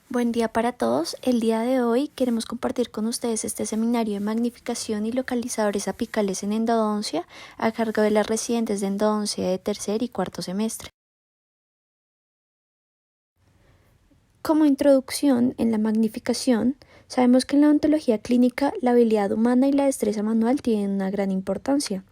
Buen día para todos. El día de hoy queremos compartir con ustedes este seminario de magnificación y localizadores apicales en endodoncia a cargo de las residentes de endodoncia de tercer y cuarto semestre. Como introducción en la magnificación, sabemos que en la odontología clínica la habilidad humana y la destreza manual tienen una gran importancia.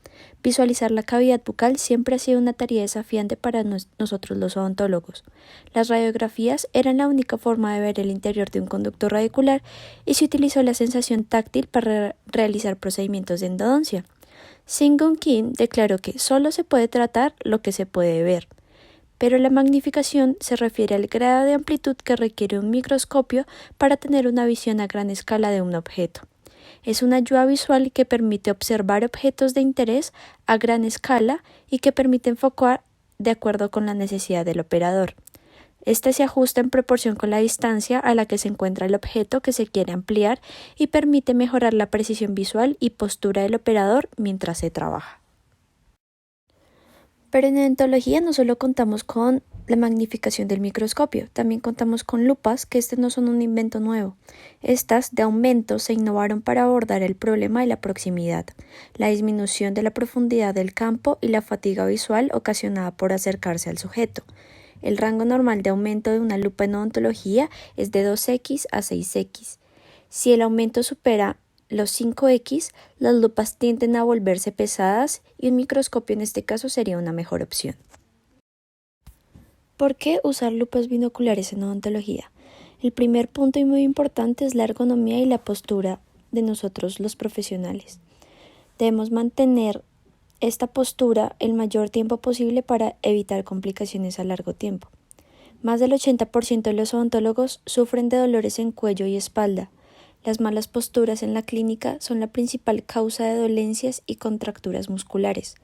Visualizar la cavidad bucal siempre ha sido una tarea desafiante para nosotros los odontólogos. Las radiografías eran la única forma de ver el interior de un conducto radicular y se utilizó la sensación táctil para realizar procedimientos de endodoncia. Seung-Gun Kim declaró que solo se puede tratar lo que se puede ver, pero la magnificación se refiere al grado de amplitud que requiere un microscopio para tener una visión a gran escala de un objeto. Es una ayuda visual que permite observar objetos de interés a gran escala y que permite enfocar de acuerdo con la necesidad del operador. Este se ajusta en proporción con la distancia a la que se encuentra el objeto que se quiere ampliar y permite mejorar la precisión visual y postura del operador mientras se trabaja. Pero en odontología no solo contamos con la magnificación del microscopio, también contamos con lupas, que no son un invento nuevo. Estas, de aumento, se innovaron para abordar el problema de la proximidad, la disminución de la profundidad del campo y la fatiga visual ocasionada por acercarse al sujeto. El rango normal de aumento de una lupa en odontología es de 2x a 6x. Si el aumento supera los 5x, las lupas tienden a volverse pesadas y un microscopio en este caso sería una mejor opción. ¿Por qué usar lupas binoculares en odontología? El primer punto y muy importante es la ergonomía y la postura de nosotros los profesionales. Debemos mantener esta postura el mayor tiempo posible para evitar complicaciones a largo tiempo. Más del 80% de los odontólogos sufren de dolores en cuello y espalda. Las malas posturas en la clínica son la principal causa de dolencias y contracturas musculares.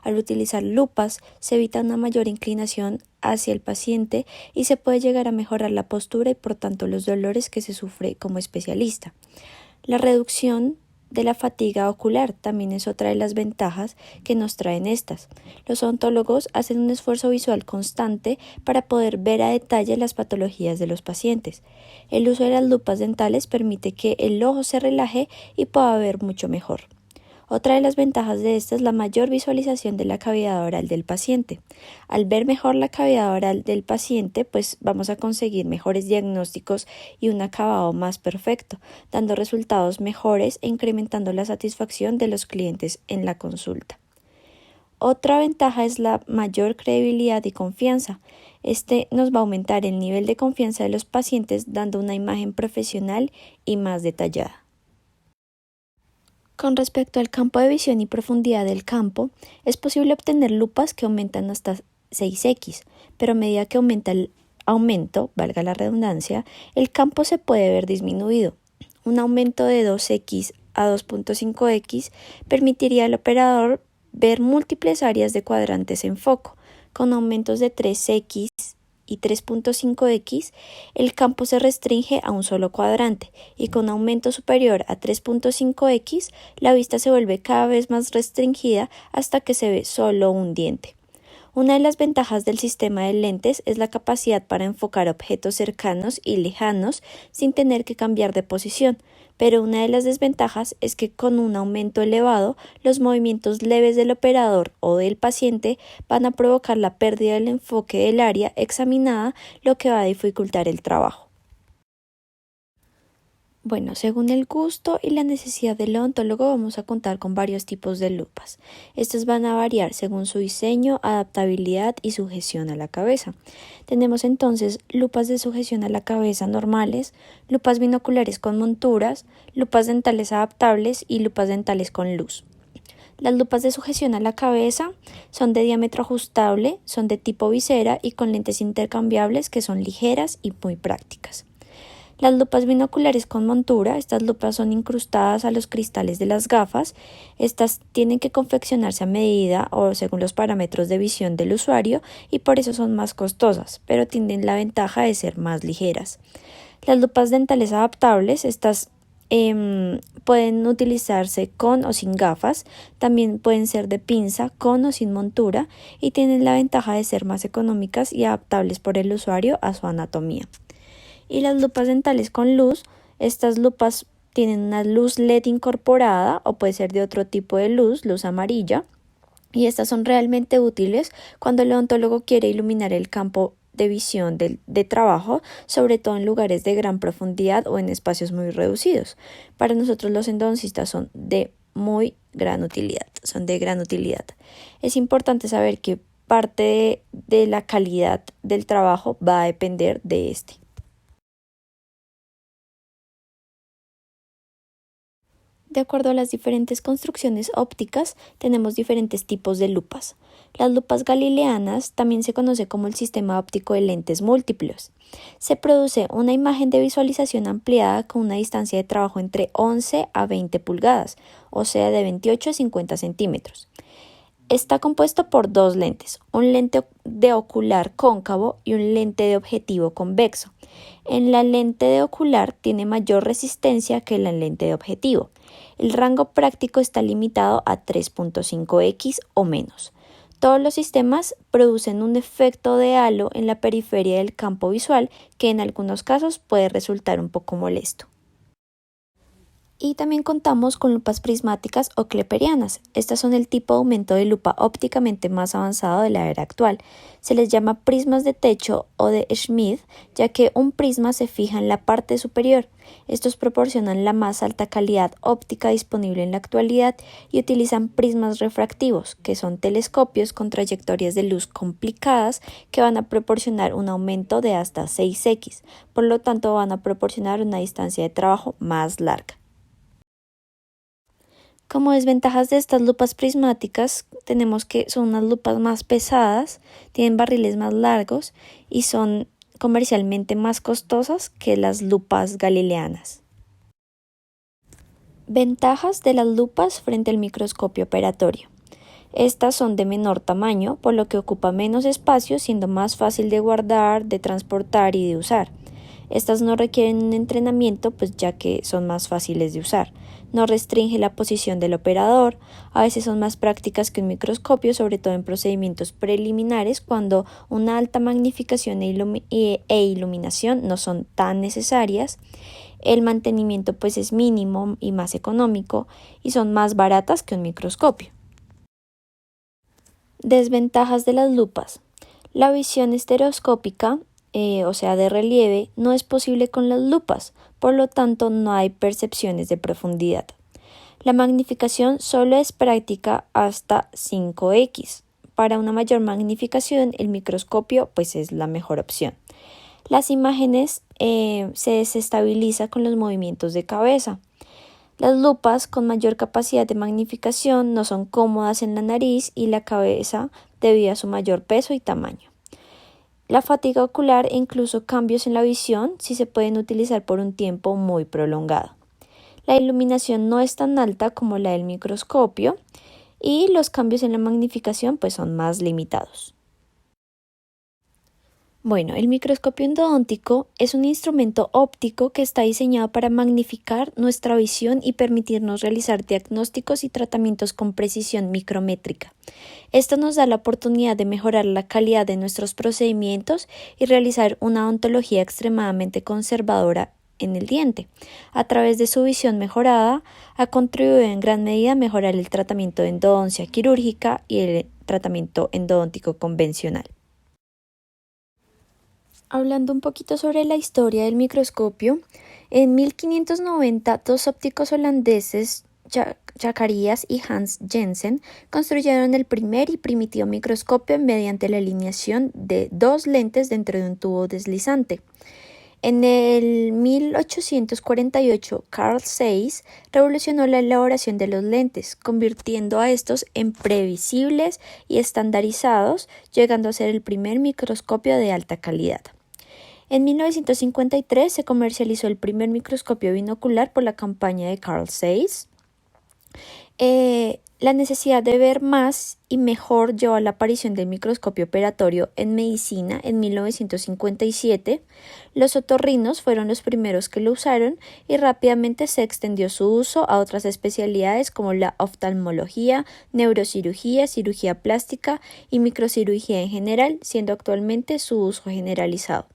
Al utilizar lupas se evita una mayor inclinación hacia el paciente y se puede llegar a mejorar la postura y por tanto los dolores que se sufre como especialista. La reducción de la fatiga ocular también es otra de las ventajas que nos traen estas. Los odontólogos hacen un esfuerzo visual constante para poder ver a detalle las patologías de los pacientes. El uso de las lupas dentales permite que el ojo se relaje y pueda ver mucho mejor. Otra de las ventajas de esta es la mayor visualización de la cavidad oral del paciente. Al ver mejor la cavidad oral del paciente, pues vamos a conseguir mejores diagnósticos y un acabado más perfecto, dando resultados mejores e incrementando la satisfacción de los clientes en la consulta. Otra ventaja es la mayor credibilidad y confianza. Este nos va a aumentar el nivel de confianza de los pacientes, dando una imagen profesional y más detallada. Con respecto al campo de visión y profundidad del campo, es posible obtener lupas que aumentan hasta 6x, pero a medida que aumenta el aumento, valga la redundancia, el campo se puede ver disminuido. Un aumento de 2x a 2.5x permitiría al operador ver múltiples áreas de cuadrantes en foco. Con aumentos de 3x y 3.5x, el campo se restringe a un solo cuadrante y con aumento superior a 3.5x, la vista se vuelve cada vez más restringida hasta que se ve solo un diente. Una de las ventajas del sistema de lentes es la capacidad para enfocar objetos cercanos y lejanos sin tener que cambiar de posición, pero una de las desventajas es que con un aumento elevado, los movimientos leves del operador o del paciente van a provocar la pérdida del enfoque del área examinada, lo que va a dificultar el trabajo. Bueno, según el gusto y la necesidad del odontólogo vamos a contar con varios tipos de lupas. Estas van a variar según su diseño, adaptabilidad y sujeción a la cabeza. Tenemos entonces lupas de sujeción a la cabeza normales, lupas binoculares con monturas, lupas dentales adaptables y lupas dentales con luz. Las lupas de sujeción a la cabeza son de diámetro ajustable, son de tipo visera y con lentes intercambiables que son ligeras y muy prácticas. Las lupas binoculares con montura, estas lupas son incrustadas a los cristales de las gafas. Estas tienen que confeccionarse a medida o según los parámetros de visión del usuario y por eso son más costosas, pero tienen la ventaja de ser más ligeras. Las lupas dentales adaptables, estas pueden utilizarse con o sin gafas, también pueden ser de pinza, con o sin montura y tienen la ventaja de ser más económicas y adaptables por el usuario a su anatomía. Y las lupas dentales con luz, estas lupas tienen una luz LED incorporada o puede ser de otro tipo de luz amarilla, y estas son realmente útiles cuando el odontólogo quiere iluminar el campo de visión de trabajo, sobre todo en lugares de gran profundidad o en espacios muy reducidos. Para nosotros los endodoncistas son de gran utilidad. Es importante saber que parte de la calidad del trabajo va a depender de este. De acuerdo a las diferentes construcciones ópticas, tenemos diferentes tipos de lupas. Las lupas galileanas también se conoce como el sistema óptico de lentes múltiples. Se produce una imagen de visualización ampliada con una distancia de trabajo entre 11 a 20 pulgadas, o sea, de 28 a 50 centímetros. Está compuesto por dos lentes, un lente de ocular cóncavo y un lente de objetivo convexo. En la lente de ocular tiene mayor resistencia que la lente de objetivo. El rango práctico está limitado a 3.5x o menos. Todos los sistemas producen un efecto de halo en la periferia del campo visual que en algunos casos puede resultar un poco molesto. Y también contamos con lupas prismáticas o cleperianas. Estas son el tipo de aumento de lupa ópticamente más avanzado de la era actual. Se les llama prismas de techo o de Schmidt, ya que un prisma se fija en la parte superior. Estos proporcionan la más alta calidad óptica disponible en la actualidad y utilizan prismas refractivos, que son telescopios con trayectorias de luz complicadas que van a proporcionar un aumento de hasta 6x, por lo tanto van a proporcionar una distancia de trabajo más larga. Como desventajas de estas lupas prismáticas, tenemos que son unas lupas más pesadas, tienen barriles más largos y son comercialmente más costosas que las lupas galileanas. Ventajas de las lupas frente al microscopio operatorio. Estas son de menor tamaño, por lo que ocupa menos espacio, siendo más fácil de guardar, de transportar y de usar. Estas no requieren un entrenamiento, pues ya que son más fáciles de usar. No restringe la posición del operador, a veces son más prácticas que un microscopio, sobre todo en procedimientos preliminares cuando una alta magnificación e iluminación no son tan necesarias. El mantenimiento pues es mínimo y más económico y son más baratas que un microscopio. Desventajas de las lupas. La visión estereoscópica, o sea de relieve, no es posible con las lupas, por lo tanto no hay percepciones de profundidad. La magnificación solo es práctica hasta 5x. Para una mayor magnificación, el microscopio pues es la mejor opción. Las imágenes se desestabilizan con los movimientos de cabeza. Las lupas con mayor capacidad de magnificación no son cómodas en la nariz y la cabeza debido a su mayor peso y tamaño. La fatiga ocular e incluso cambios en la visión sí se pueden utilizar por un tiempo muy prolongado. La iluminación no es tan alta como la del microscopio y los cambios en la magnificación pues son más limitados. Bueno, el microscopio endodóntico es un instrumento óptico que está diseñado para magnificar nuestra visión y permitirnos realizar diagnósticos y tratamientos con precisión micrométrica. Esto nos da la oportunidad de mejorar la calidad de nuestros procedimientos y realizar una odontología extremadamente conservadora en el diente. A través de su visión mejorada, ha contribuido en gran medida a mejorar el tratamiento de endodoncia quirúrgica y el tratamiento endodóntico convencional. Hablando un poquito sobre la historia del microscopio, en 1590 dos ópticos holandeses, Zacharias y Hans Jensen, construyeron el primer y primitivo microscopio mediante la alineación de dos lentes dentro de un tubo deslizante. En el 1848, Carl Zeiss revolucionó la elaboración de los lentes, convirtiendo a estos en previsibles y estandarizados, llegando a ser el primer microscopio de alta calidad. En 1953 se comercializó el primer microscopio binocular por la campaña de Carl Zeiss. La necesidad de ver más y mejor llevó a la aparición del microscopio operatorio en medicina en 1957. Los otorrinos fueron los primeros que lo usaron y rápidamente se extendió su uso a otras especialidades como la oftalmología, neurocirugía, cirugía plástica y microcirugía en general, siendo actualmente su uso generalizado.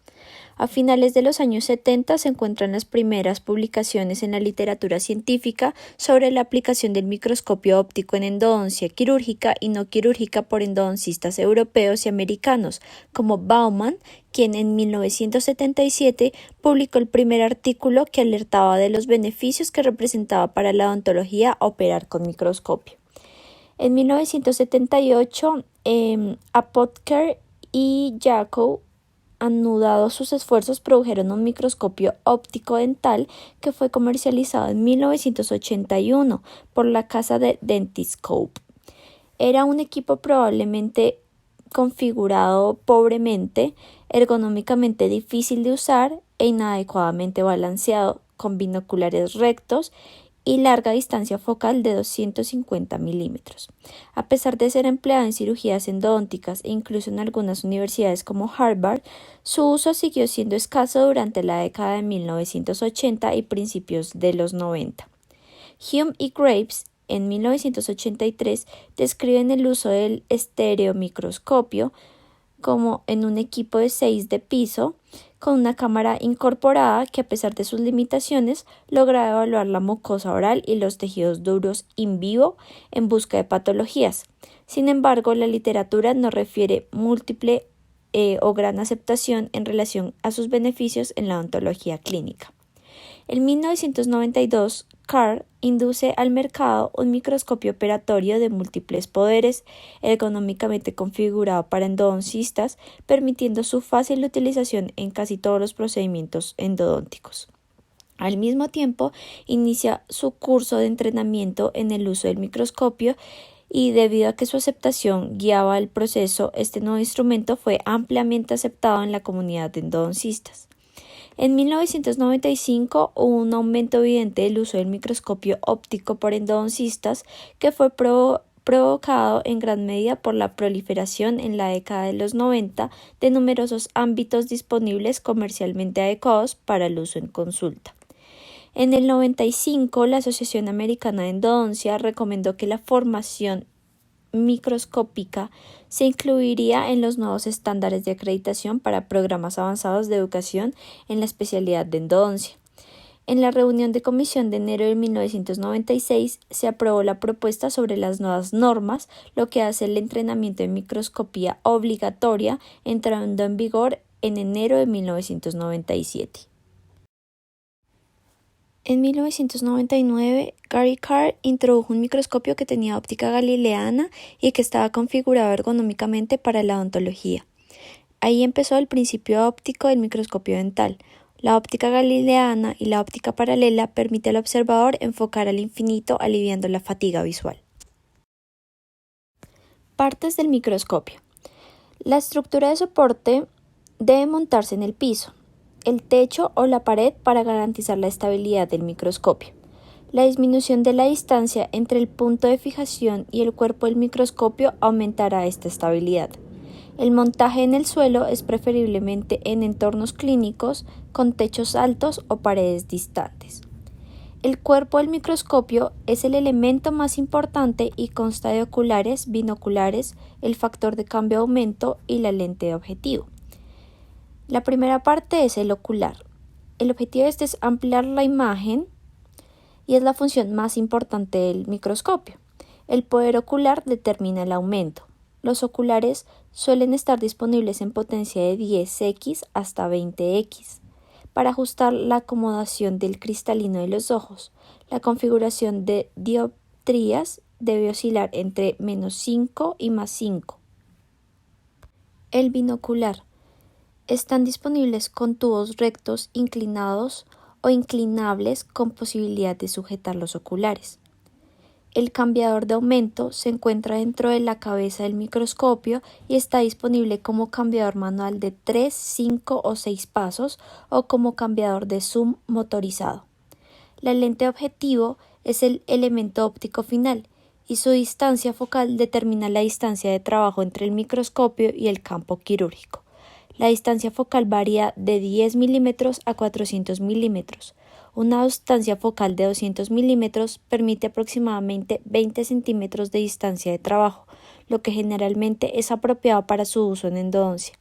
A finales de los años 70 se encuentran las primeras publicaciones en la literatura científica sobre la aplicación del microscopio óptico en endodoncia quirúrgica y no quirúrgica por endodoncistas europeos y americanos, como Baumann, quien en 1977 publicó el primer artículo que alertaba de los beneficios que representaba para la odontología operar con microscopio. En 1978, Apotker y Jacob, anudados sus esfuerzos, produjeron un microscopio óptico dental que fue comercializado en 1981 por la casa de Dentiscope. Era un equipo probablemente configurado pobremente, ergonómicamente difícil de usar e inadecuadamente balanceado, con binoculares rectos y larga distancia focal de 250 milímetros. A pesar de ser empleado en cirugías endodónticas e incluso en algunas universidades como Harvard, su uso siguió siendo escaso durante la década de 1980 y principios de los 90. Hume y Graves, en 1983, describen el uso del estereomicroscopio como en un equipo de 6 de piso, con una cámara incorporada que, a pesar de sus limitaciones, logra evaluar la mucosa oral y los tejidos duros in vivo en busca de patologías. Sin embargo, la literatura no refiere múltiple o gran aceptación en relación a sus beneficios en la odontología clínica. En 1992, Carr induce al mercado un microscopio operatorio de múltiples poderes, ergonómicamente configurado para endodoncistas, permitiendo su fácil utilización en casi todos los procedimientos endodónticos. Al mismo tiempo, inicia su curso de entrenamiento en el uso del microscopio y, debido a que su aceptación guiaba el proceso, este nuevo instrumento fue ampliamente aceptado en la comunidad de endodoncistas. En 1995 hubo un aumento evidente del uso del microscopio óptico por endodoncistas que fue provocado en gran medida por la proliferación en la década de los 90 de numerosos ámbitos disponibles comercialmente adecuados para el uso en consulta. En el 95, la Asociación Americana de Endodoncia recomendó que la formación microscópica se incluiría en los nuevos estándares de acreditación para programas avanzados de educación en la especialidad de endodoncia. En la reunión de comisión de enero de 1996 se aprobó la propuesta sobre las nuevas normas, lo que hace el entrenamiento en microscopía obligatoria, entrando en vigor en enero de 1997. En 1999, Gary Carr introdujo un microscopio que tenía óptica galileana y que estaba configurado ergonómicamente para la odontología. Ahí empezó el principio óptico del microscopio dental. La óptica galileana y la óptica paralela permite al observador enfocar al infinito, aliviando la fatiga visual. Partes del microscopio. La estructura de soporte debe montarse en el piso, el techo o la pared para garantizar la estabilidad del microscopio. La disminución de la distancia entre el punto de fijación y el cuerpo del microscopio aumentará esta estabilidad. El montaje en el suelo es preferiblemente en entornos clínicos con techos altos o paredes distantes. El cuerpo del microscopio es el elemento más importante y consta de oculares, binoculares, el factor de cambio-aumento y la lente de objetivo. La primera parte es el ocular. El objetivo de este es ampliar la imagen y es la función más importante del microscopio. El poder ocular determina el aumento. Los oculares suelen estar disponibles en potencia de 10x hasta 20x. Para ajustar la acomodación del cristalino de los ojos, la configuración de dioptrías debe oscilar entre -5 y +5. El binocular. Están disponibles con tubos rectos inclinados o inclinables con posibilidad de sujetar los oculares. El cambiador de aumento se encuentra dentro de la cabeza del microscopio y está disponible como cambiador manual de 3, 5 o 6 pasos o como cambiador de zoom motorizado. La lente objetivo es el elemento óptico final y su distancia focal determina la distancia de trabajo entre el microscopio y el campo quirúrgico. La distancia focal varía de 10 milímetros a 400 milímetros. Una distancia focal de 200 milímetros permite aproximadamente 20 centímetros de distancia de trabajo, lo que generalmente es apropiado para su uso en endodoncia.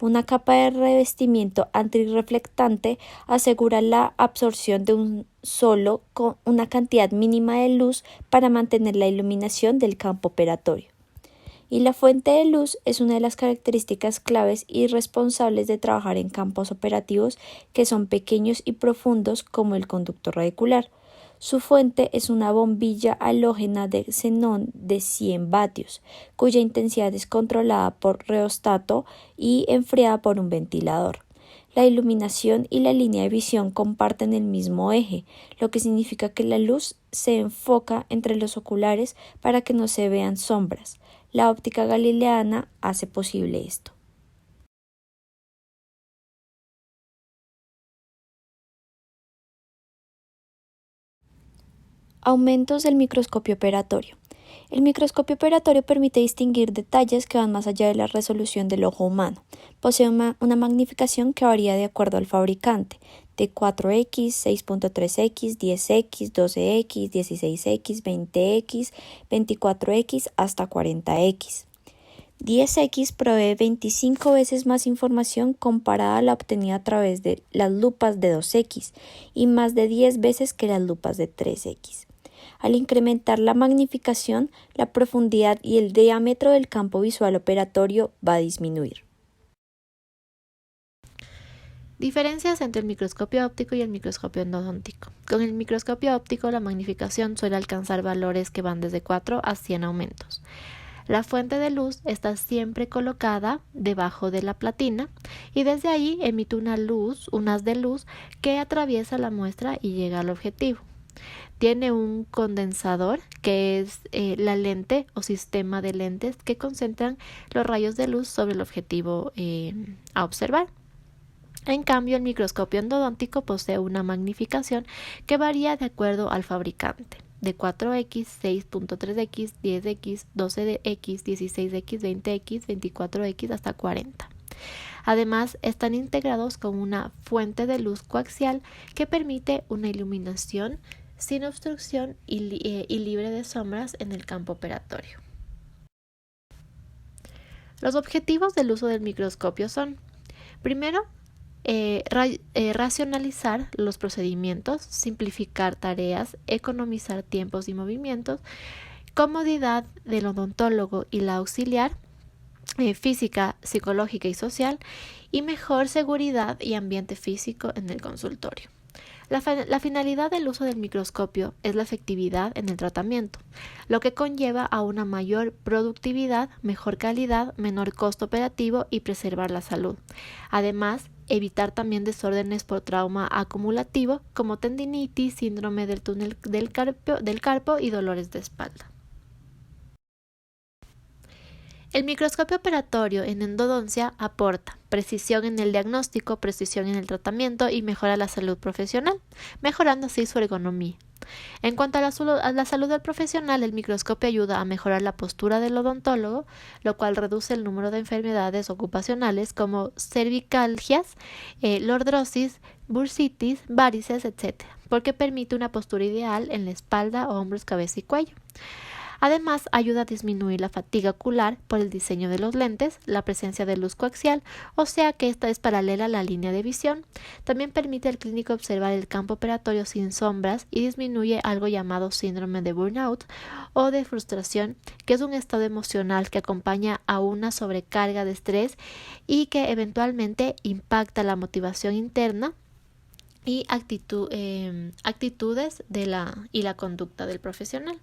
Una capa de revestimiento antirreflectante asegura la absorción de un solo con una cantidad mínima de luz para mantener la iluminación del campo operatorio. Y la fuente de luz es una de las características claves y responsables de trabajar en campos operativos que son pequeños y profundos como el conducto radicular. Su fuente es una bombilla halógena de xenón de 100 vatios, cuya intensidad es controlada por reostato y enfriada por un ventilador. La iluminación y la línea de visión comparten el mismo eje, lo que significa que la luz se enfoca entre los oculares para que no se vean sombras. La óptica galileana hace posible esto. Aumentos del microscopio operatorio. El microscopio operatorio permite distinguir detalles que van más allá de la resolución del ojo humano. Posee una magnificación que varía de acuerdo al fabricante, de 4x, 6.3x, 10x, 12x, 16x, 20x, 24x hasta 40x. 10x provee 25 veces más información comparada a la obtenida a través de las lupas de 2x y más de 10 veces que las lupas de 3x. Al incrementar la magnificación, la profundidad y el diámetro del campo visual operatorio va a disminuir. Diferencias entre el microscopio óptico y el microscopio endodóntico. Con el microscopio óptico, la magnificación suele alcanzar valores que van desde 4 a 100 aumentos. La fuente de luz está siempre colocada debajo de la platina y desde ahí emite un haz de luz que atraviesa la muestra y llega al objetivo. Tiene un condensador, que es la lente o sistema de lentes que concentran los rayos de luz sobre el objetivo a observar. En cambio, el microscopio endodóntico posee una magnificación que varía de acuerdo al fabricante, de 4x, 6.3x, 10x, 12x, 16x, 20x, 24x hasta 40. Además, están integrados con una fuente de luz coaxial que permite una iluminación sin obstrucción y libre de sombras en el campo operatorio. Los objetivos del uso del microscopio son, primero, racionalizar los procedimientos, simplificar tareas, economizar tiempos y movimientos, comodidad del odontólogo y la auxiliar, física, psicológica y social, y mejor seguridad y ambiente físico en el consultorio. La finalidad del uso del microscopio es la efectividad en el tratamiento, lo que conlleva a una mayor productividad, mejor calidad, menor costo operativo y preservar la salud. Además, evitar también desórdenes por trauma acumulativo como tendinitis, síndrome del túnel del carpo y dolores de espalda. El microscopio operatorio en endodoncia aporta precisión en el diagnóstico, precisión en el tratamiento y mejora la salud profesional, mejorando así su ergonomía. En cuanto a la salud del profesional, el microscopio ayuda a mejorar la postura del odontólogo, lo cual reduce el número de enfermedades ocupacionales como cervicalgias, lordrosis, bursitis, varices, etc., porque permite una postura ideal en la espalda, hombros, cabeza y cuello. Además, ayuda a disminuir la fatiga ocular por el diseño de los lentes, la presencia de luz coaxial, o sea que esta es paralela a la línea de visión. También permite al clínico observar el campo operatorio sin sombras y disminuye algo llamado síndrome de burnout o de frustración, que es un estado emocional que acompaña a una sobrecarga de estrés y que eventualmente impacta la motivación interna y actitudes y la conducta del profesional.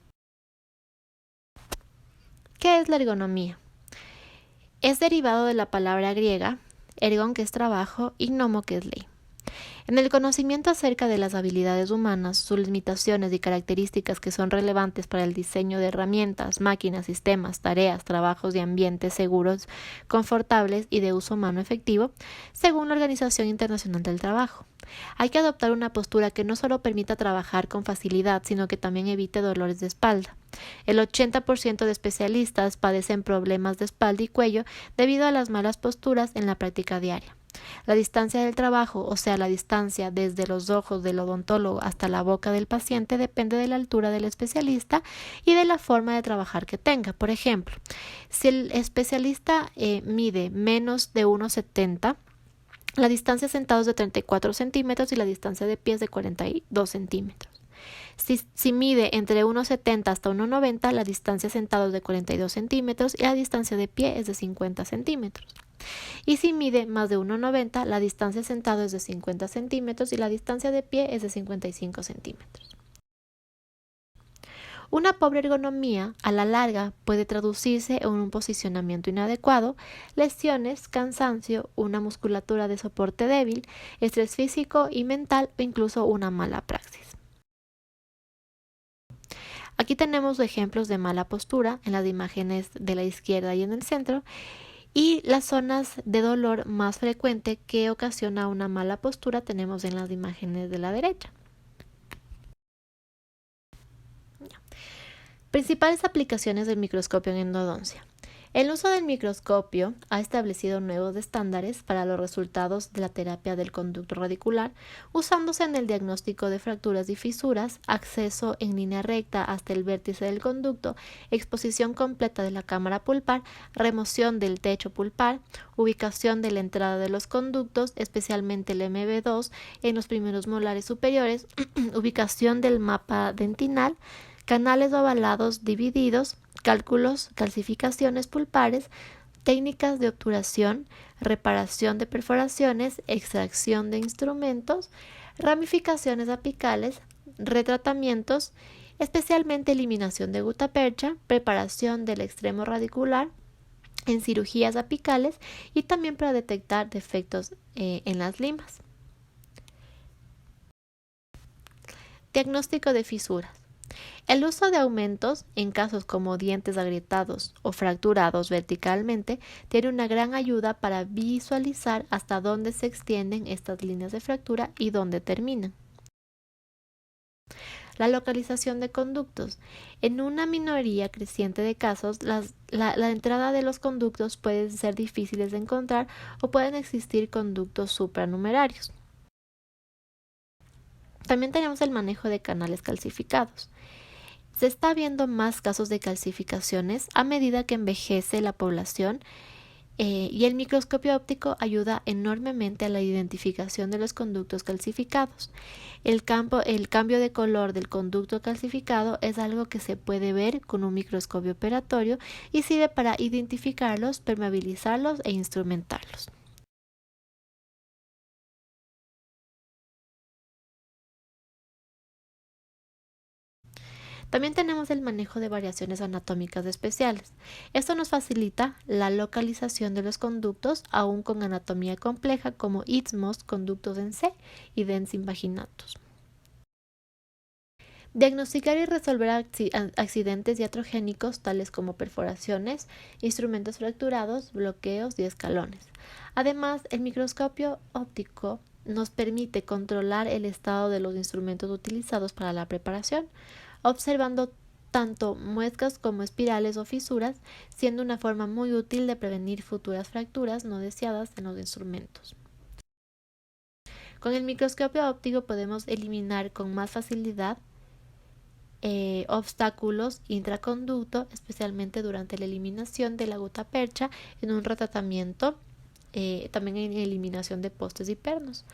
¿Qué es la ergonomía? Es derivado de la palabra griega ergon, que es trabajo, y gnomo, que es ley. En el conocimiento acerca de las habilidades humanas, sus limitaciones y características que son relevantes para el diseño de herramientas, máquinas, sistemas, tareas, trabajos y ambientes seguros, confortables y de uso humano efectivo, según la Organización Internacional del Trabajo. Hay que adoptar una postura que no solo permita trabajar con facilidad, sino que también evite dolores de espalda. El 80% de especialistas padecen problemas de espalda y cuello debido a las malas posturas en la práctica diaria. La distancia del trabajo, o sea, la distancia desde los ojos del odontólogo hasta la boca del paciente, depende de la altura del especialista y de la forma de trabajar que tenga. Por ejemplo, si el especialista mide menos de 1,70, la distancia sentado es de 34 centímetros y la distancia de pie es de 42 centímetros. Si mide entre 1,70 hasta 1,90, la distancia sentado es de 42 centímetros y la distancia de pie es de 50 centímetros. Y si mide más de 1,90, la distancia sentado es de 50 centímetros y la distancia de pie es de 55 centímetros. Una pobre ergonomía a la larga puede traducirse en un posicionamiento inadecuado, lesiones, cansancio, una musculatura de soporte débil, estrés físico y mental o incluso una mala praxis. Aquí tenemos ejemplos de mala postura en las imágenes de la izquierda y en el centro, y las zonas de dolor más frecuente que ocasiona una mala postura tenemos en las imágenes de la derecha. Principales aplicaciones del microscopio en endodoncia. El uso del microscopio ha establecido nuevos estándares para los resultados de la terapia del conducto radicular, usándose en el diagnóstico de fracturas y fisuras, acceso en línea recta hasta el vértice del conducto, exposición completa de la cámara pulpar, remoción del techo pulpar, ubicación de la entrada de los conductos, especialmente el MB2 en los primeros molares superiores, ubicación del mapa dentinal, canales ovalados divididos, cálculos, calcificaciones pulpares, técnicas de obturación, reparación de perforaciones, extracción de instrumentos, ramificaciones apicales, retratamientos, especialmente eliminación de gutapercha, preparación del extremo radicular en cirugías apicales y también para detectar defectos en las limas. Diagnóstico de fisuras. El uso de aumentos en casos como dientes agrietados o fracturados verticalmente tiene una gran ayuda para visualizar hasta dónde se extienden estas líneas de fractura y dónde terminan. La localización de conductos. En una minoría creciente de casos, la entrada de los conductos pueden ser difíciles de encontrar o pueden existir conductos supranumerarios. También tenemos el manejo de canales calcificados. Se está viendo más casos de calcificaciones a medida que envejece la población y el microscopio óptico ayuda enormemente a la identificación de los conductos calcificados. El cambio de color del conducto calcificado es algo que se puede ver con un microscopio operatorio y sirve para identificarlos, permeabilizarlos e instrumentarlos. También tenemos el manejo de variaciones anatómicas especiales. Esto nos facilita la localización de los conductos aún con anatomía compleja como istmos, conductos en C y dens invaginatus. Diagnosticar y resolver accidentes iatrogénicos tales como perforaciones, instrumentos fracturados, bloqueos y escalones. Además, el microscopio óptico nos permite controlar el estado de los instrumentos utilizados para la preparación, observando tanto muescas como espirales o fisuras, siendo una forma muy útil de prevenir futuras fracturas no deseadas en los instrumentos. Con el microscopio óptico podemos eliminar con más facilidad obstáculos intraconducto, especialmente durante la eliminación de la gutapercha en un retratamiento, también en eliminación de postes y pernos.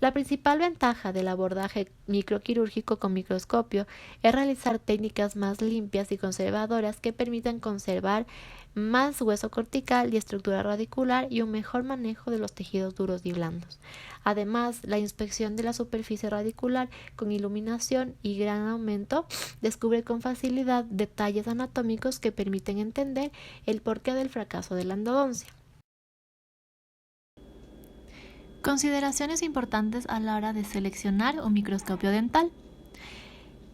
La principal ventaja del abordaje microquirúrgico con microscopio es realizar técnicas más limpias y conservadoras que permitan conservar más hueso cortical y estructura radicular y un mejor manejo de los tejidos duros y blandos. Además, la inspección de la superficie radicular con iluminación y gran aumento descubre con facilidad detalles anatómicos que permiten entender el porqué del fracaso de la endodoncia. Consideraciones importantes a la hora de seleccionar un microscopio dental.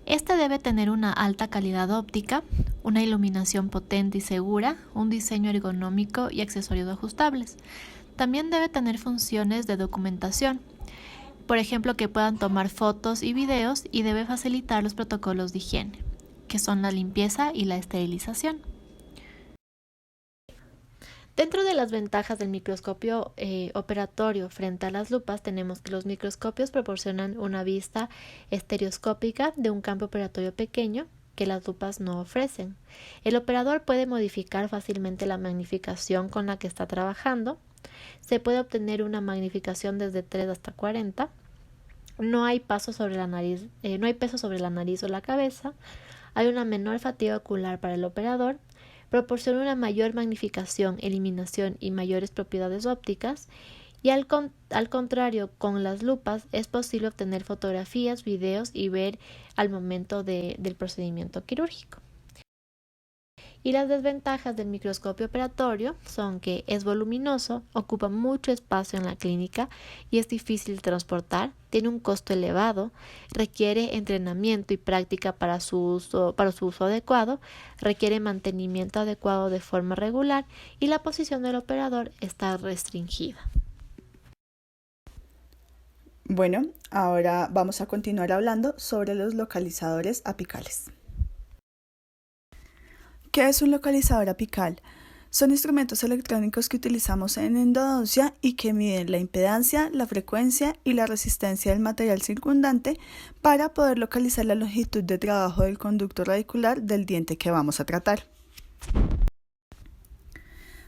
Este debe tener una alta calidad óptica, una iluminación potente y segura, un diseño ergonómico y accesorios ajustables. También debe tener funciones de documentación, por ejemplo, que puedan tomar fotos y videos, y debe facilitar los protocolos de higiene, que son la limpieza y la esterilización. Dentro de las ventajas del microscopio operatorio frente a las lupas tenemos que los microscopios proporcionan una vista estereoscópica de un campo operatorio pequeño que las lupas no ofrecen. El operador puede modificar fácilmente la magnificación con la que está trabajando. Se puede obtener una magnificación desde 3 hasta 40. No hay peso sobre la nariz o la cabeza. Hay una menor fatiga ocular para el operador. Proporciona una mayor magnificación, eliminación y mayores propiedades ópticas. Y al contrario, con las lupas es posible obtener fotografías, videos y ver al momento del procedimiento quirúrgico. Y las desventajas del microscopio operatorio son que es voluminoso, ocupa mucho espacio en la clínica y es difícil de transportar, tiene un costo elevado, requiere entrenamiento y práctica para su uso adecuado, requiere mantenimiento adecuado de forma regular y la posición del operador está restringida. Bueno, ahora vamos a continuar hablando sobre los localizadores apicales. ¿Qué es un localizador apical? Son instrumentos electrónicos que utilizamos en endodoncia y que miden la impedancia, la frecuencia y la resistencia del material circundante para poder localizar la longitud de trabajo del conducto radicular del diente que vamos a tratar.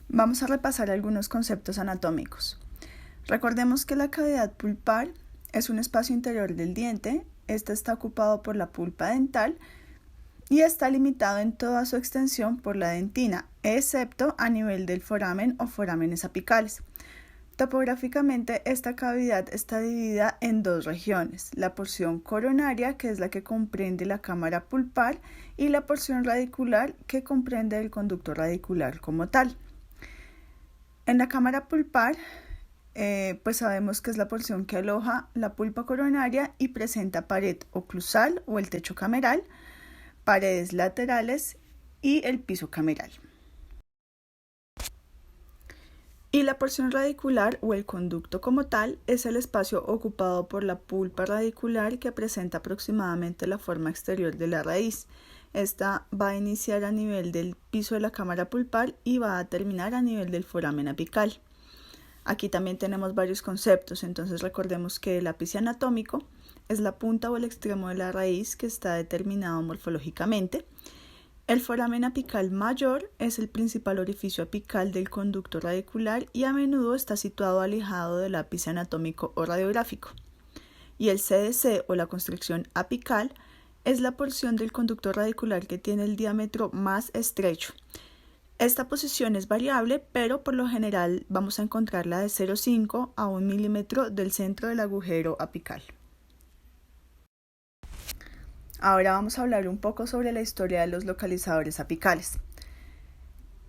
Vamos a repasar algunos conceptos anatómicos. Recordemos que la cavidad pulpar es un espacio interior del diente. Este está ocupado por la pulpa dental y está limitado en toda su extensión por la dentina, excepto a nivel del foramen o forámenes apicales. Topográficamente, esta cavidad está dividida en dos regiones, la porción coronaria, que es la que comprende la cámara pulpar, y la porción radicular, que comprende el conducto radicular como tal. En la cámara pulpar, pues sabemos que es la porción que aloja la pulpa coronaria y presenta pared oclusal o el techo cameral, paredes laterales y el piso cameral. Y la porción radicular o el conducto como tal es el espacio ocupado por la pulpa radicular que presenta aproximadamente la forma exterior de la raíz. Esta va a iniciar a nivel del piso de la cámara pulpar y va a terminar a nivel del foramen apical. Aquí también tenemos varios conceptos, entonces recordemos que el ápice anatómico es la punta o el extremo de la raíz que está determinado morfológicamente. El foramen apical mayor es el principal orificio apical del conducto radicular y a menudo está situado alejado del ápice anatómico o radiográfico. Y el CDC o la constricción apical es la porción del conducto radicular que tiene el diámetro más estrecho. Esta posición es variable, pero por lo general vamos a encontrarla de 0,5 a 1 milímetro del centro del agujero apical. Ahora vamos a hablar un poco sobre la historia de los localizadores apicales.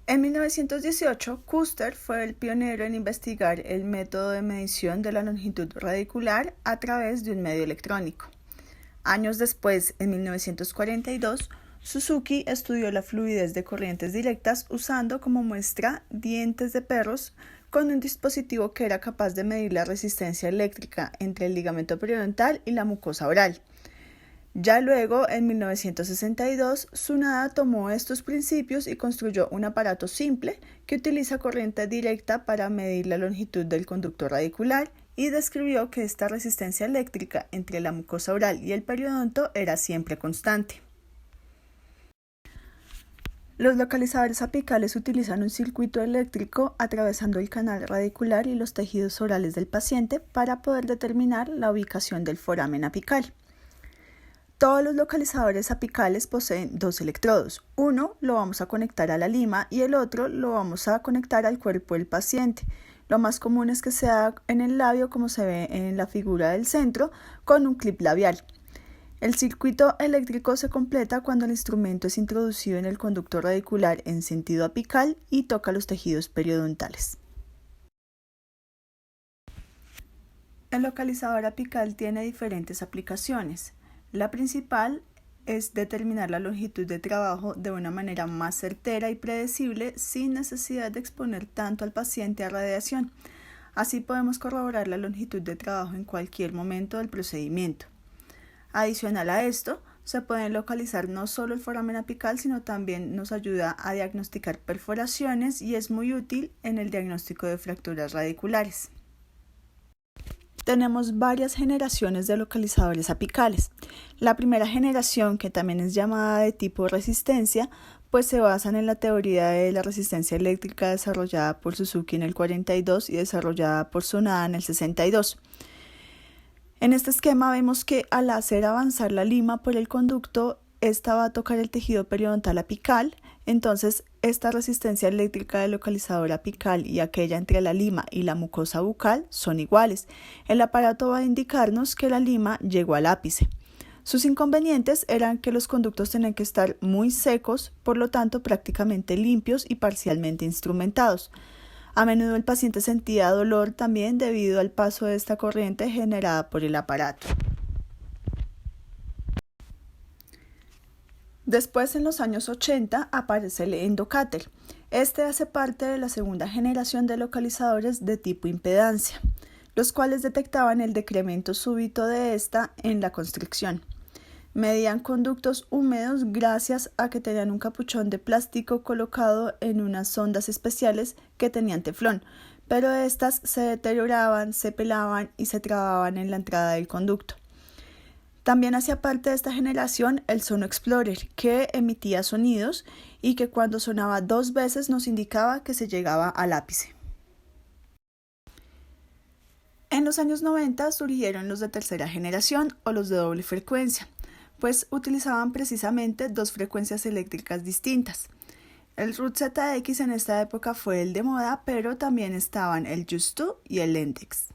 En 1918, Custer fue el pionero en investigar el método de medición de la longitud radicular a través de un medio electrónico. Años después, en 1942, Suzuki estudió la fluidez de corrientes directas usando como muestra dientes de perros con un dispositivo que era capaz de medir la resistencia eléctrica entre el ligamento periodontal y la mucosa oral. Ya luego, en 1962, Tsunada tomó estos principios y construyó un aparato simple que utiliza corriente directa para medir la longitud del conducto radicular y describió que esta resistencia eléctrica entre la mucosa oral y el periodonto era siempre constante. Los localizadores apicales utilizan un circuito eléctrico atravesando el canal radicular y los tejidos orales del paciente para poder determinar la ubicación del foramen apical. Todos los localizadores apicales poseen dos electrodos. Uno lo vamos a conectar a la lima y el otro lo vamos a conectar al cuerpo del paciente. Lo más común es que sea en el labio, como se ve en la figura del centro, con un clip labial. El circuito eléctrico se completa cuando el instrumento es introducido en el conducto radicular en sentido apical y toca los tejidos periodontales. El localizador apical tiene diferentes aplicaciones. La principal es determinar la longitud de trabajo de una manera más certera y predecible sin necesidad de exponer tanto al paciente a radiación. Así podemos corroborar la longitud de trabajo en cualquier momento del procedimiento. Adicional a esto, se pueden localizar no solo el foramen apical, sino también nos ayuda a diagnosticar perforaciones y es muy útil en el diagnóstico de fracturas radiculares. Tenemos varias generaciones de localizadores apicales. La primera generación, que también es llamada de tipo resistencia, pues se basan en la teoría de la resistencia eléctrica desarrollada por Suzuki en el 42 y desarrollada por Sonada en el 62. En este esquema vemos que al hacer avanzar la lima por el conducto, esta va a tocar el tejido periodontal apical, entonces esta resistencia eléctrica del localizador apical y aquella entre la lima y la mucosa bucal son iguales. El aparato va a indicarnos que la lima llegó al ápice. Sus inconvenientes eran que los conductos tenían que estar muy secos, por lo tanto prácticamente limpios y parcialmente instrumentados. A menudo el paciente sentía dolor también debido al paso de esta corriente generada por el aparato. Después, en los años 80, aparece el endocáter. Este hace parte de la segunda generación de localizadores de tipo impedancia, los cuales detectaban el decremento súbito de esta en la constricción. Medían conductos húmedos gracias a que tenían un capuchón de plástico colocado en unas sondas especiales que tenían teflón, pero estas se deterioraban, se pelaban y se trababan en la entrada del conducto. También hacía parte de esta generación el Sono Explorer, que emitía sonidos y que cuando sonaba 2 veces nos indicaba que se llegaba al ápice. En los años 90 surgieron los de tercera generación o los de doble frecuencia, pues utilizaban precisamente 2 frecuencias eléctricas distintas. El Root ZX en esta época fue el de moda, pero también estaban el Just 2 y el Lendex.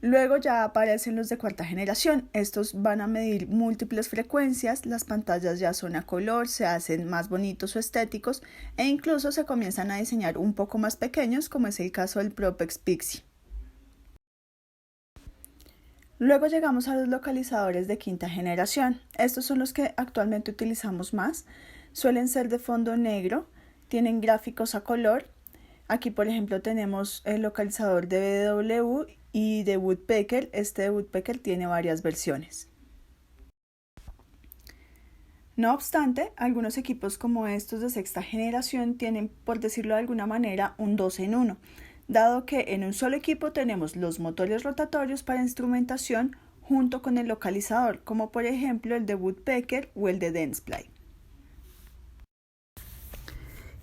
Luego ya aparecen los de cuarta generación. Estos van a medir múltiples frecuencias, las pantallas ya son a color, se hacen más bonitos o estéticos e incluso se comienzan a diseñar un poco más pequeños, como es el caso del Propex Pixie. Luego llegamos a los localizadores de quinta generación. Estos son los que actualmente utilizamos más. Suelen ser de fondo negro, tienen gráficos a color. Aquí, por ejemplo, tenemos el localizador de BW y de Woodpecker. Este de Woodpecker tiene varias versiones. No obstante, algunos equipos como estos de sexta generación tienen, por decirlo de alguna manera, un 2 en 1, dado que en un solo equipo tenemos los motores rotatorios para instrumentación junto con el localizador, como por ejemplo el de Woodpecker o el de Dentsply.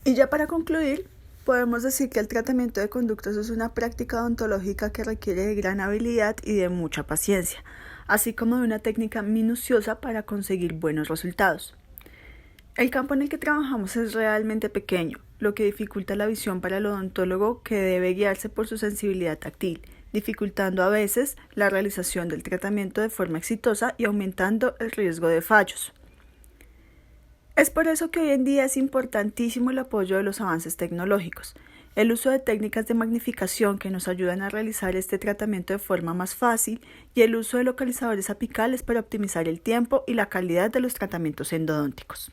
Y ya para concluir, podemos decir que el tratamiento de conductos es una práctica odontológica que requiere de gran habilidad y de mucha paciencia, así como de una técnica minuciosa para conseguir buenos resultados. El campo en el que trabajamos es realmente pequeño, lo que dificulta la visión para el odontólogo, que debe guiarse por su sensibilidad táctil, dificultando a veces la realización del tratamiento de forma exitosa y aumentando el riesgo de fallos. Es por eso que hoy en día es importantísimo el apoyo de los avances tecnológicos, el uso de técnicas de magnificación que nos ayudan a realizar este tratamiento de forma más fácil y el uso de localizadores apicales para optimizar el tiempo y la calidad de los tratamientos endodónticos.